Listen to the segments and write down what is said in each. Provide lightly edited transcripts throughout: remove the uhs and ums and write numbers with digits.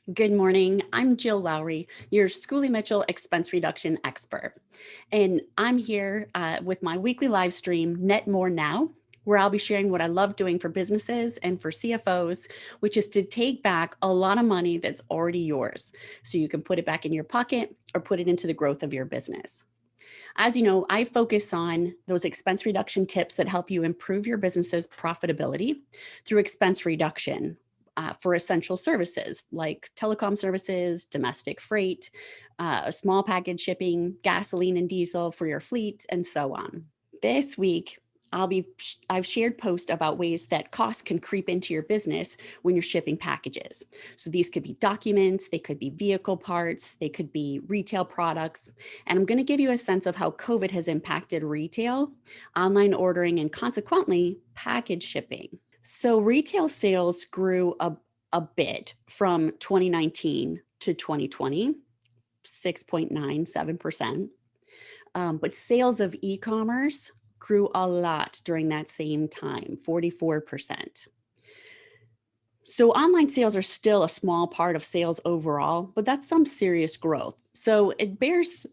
Good morning. I'm Jill Lowry, your Schooley Mitchell expense reduction expert. And I'm here with my weekly live stream, Net More Now, where I'll be sharing what I love doing for businesses and for CFOs, which is to take back a lot of money that's already yours. So you can put it back in your pocket or put it into the growth of your business. As you know, I focus on those expense reduction tips that help you improve your business's profitability through expense reduction for essential services like telecom services, domestic freight, small package shipping, gasoline and diesel for your fleet, and so on. This week, I've shared posts about ways that costs can creep into your business when you're shipping packages. So these could be documents, they could be vehicle parts, they could be retail products. And I'm going to give you a sense of how COVID has impacted retail, online ordering, and consequently package shipping. So retail sales grew a bit from 2019 to 2020, 6.97%. But sales of e-commerce grew a lot during that same time, 44%. So online sales are still a small part of sales overall, but that's some serious growth. So it bears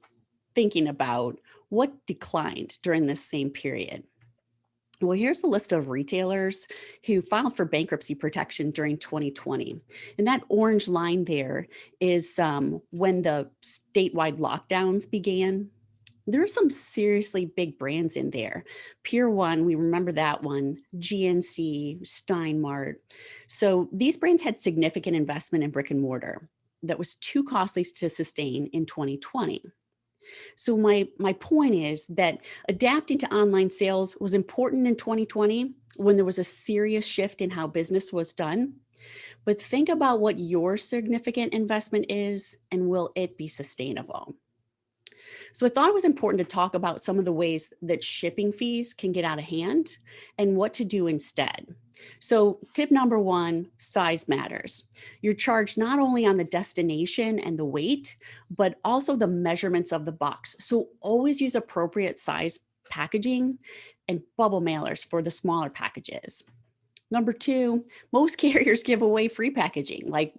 thinking about what declined during this same period. Well, here's a list of retailers who filed for bankruptcy protection during 2020. And that orange line there is when the statewide lockdowns began. There are some seriously big brands in there. Pier 1, we remember that one, GNC, Steinmart. So these brands had significant investment in brick and mortar that was too costly to sustain in 2020. So my point is that adapting to online sales was important in 2020 when there was a serious shift in how business was done. But think about what your significant investment is and will it be sustainable? So I thought it was important to talk about some of the ways that shipping fees can get out of hand and what to do instead. So tip number one, size matters. You're charged not only on the destination and the weight, but also the measurements of the box. So always use appropriate size packaging and bubble mailers for the smaller packages. Number two, most carriers give away free packaging, like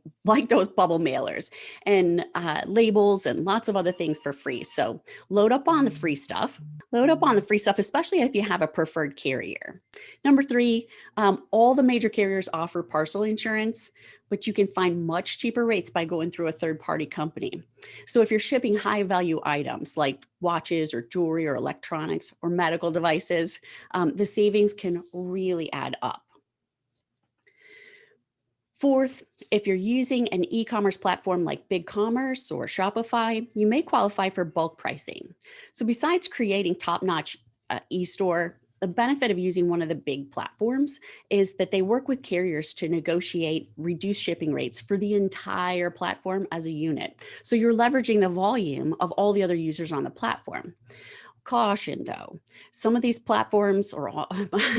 those bubble mailers and labels and lots of other things for free. So load up on the free stuff. Load up on the free stuff, especially if you have a preferred carrier. Number three, all the major carriers offer parcel insurance, but you can find much cheaper rates by going through a third-party company. So if you're shipping high-value items like watches or jewelry or electronics or medical devices, the savings can really add up. Fourth, if you're using an e-commerce platform like BigCommerce or Shopify, you may qualify for bulk pricing. So besides creating top-notch e-store, the benefit of using one of the big platforms is that they work with carriers to negotiate reduced shipping rates for the entire platform as a unit. So you're leveraging the volume of all the other users on the platform. Caution though, some of these platforms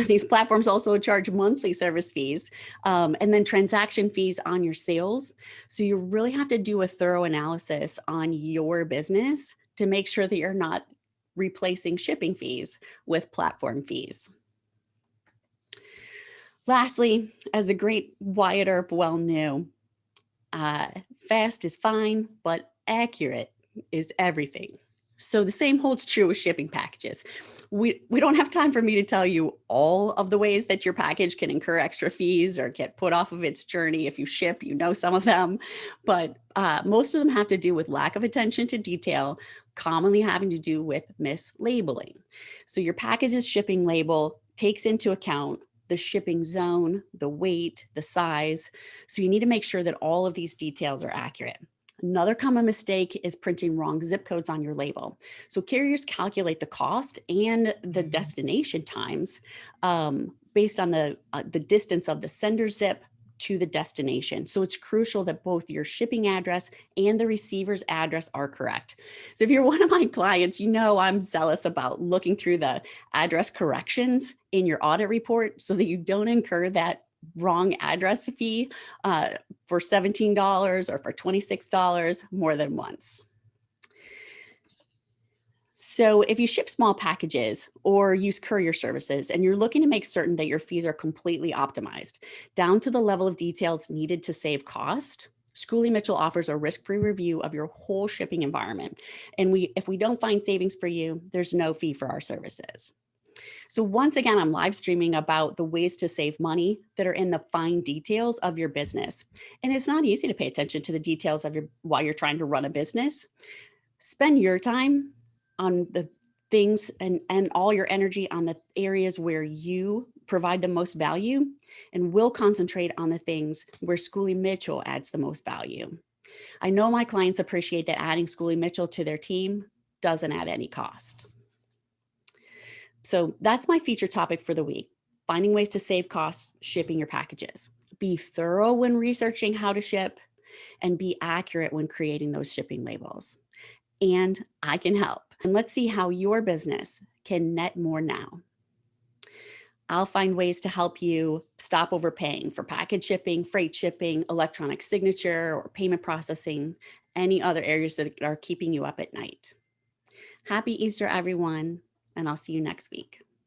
these platforms also charge monthly service fees and then transaction fees on your sales. So you really have to do a thorough analysis on your business to make sure that you're not replacing shipping fees with platform fees. Lastly, as the great Wyatt Earp well knew, fast is fine, but accurate is everything. So the same holds true with shipping packages. We don't have time for me to tell you all of the ways that your package can incur extra fees or get put off of its journey. If you ship, you know some of them, but most of them have to do with lack of attention to detail, commonly having to do with mislabeling. So your package's shipping label takes into account the shipping zone, the weight, the size. So you need to make sure that all of these details are accurate. Another common mistake is printing wrong zip codes on your label. So carriers calculate the cost and the destination times based on the distance of the sender zip to the destination. So it's crucial that both your shipping address and the receiver's address are correct. So if you're one of my clients, you know I'm zealous about looking through the address corrections in your audit report so that you don't incur that wrong address fee for $17 or for $26 more than once. So if you ship small packages or use courier services and you're looking to make certain that your fees are completely optimized down to the level of details needed to save cost, Schooley Mitchell offers a risk-free review of your whole shipping environment. And if we don't find savings for you, there's no fee for our services. So once again, I'm live streaming about the ways to save money that are in the fine details of your business. And it's not easy to pay attention to the details of while you're trying to run a business. Spend your time on the things and all your energy on the areas where you provide the most value, and we'll concentrate on the things where Schooley Mitchell adds the most value. I know my clients appreciate that adding Schooley Mitchell to their team doesn't add any cost. So that's my feature topic for the week, finding ways to save costs shipping your packages. Be thorough when researching how to ship and be accurate when creating those shipping labels. And I can help. And let's see how your business can net more now. I'll find ways to help you stop overpaying for package shipping, freight shipping, electronic signature, or payment processing, any other areas that are keeping you up at night. Happy Easter, everyone, and I'll see you next week.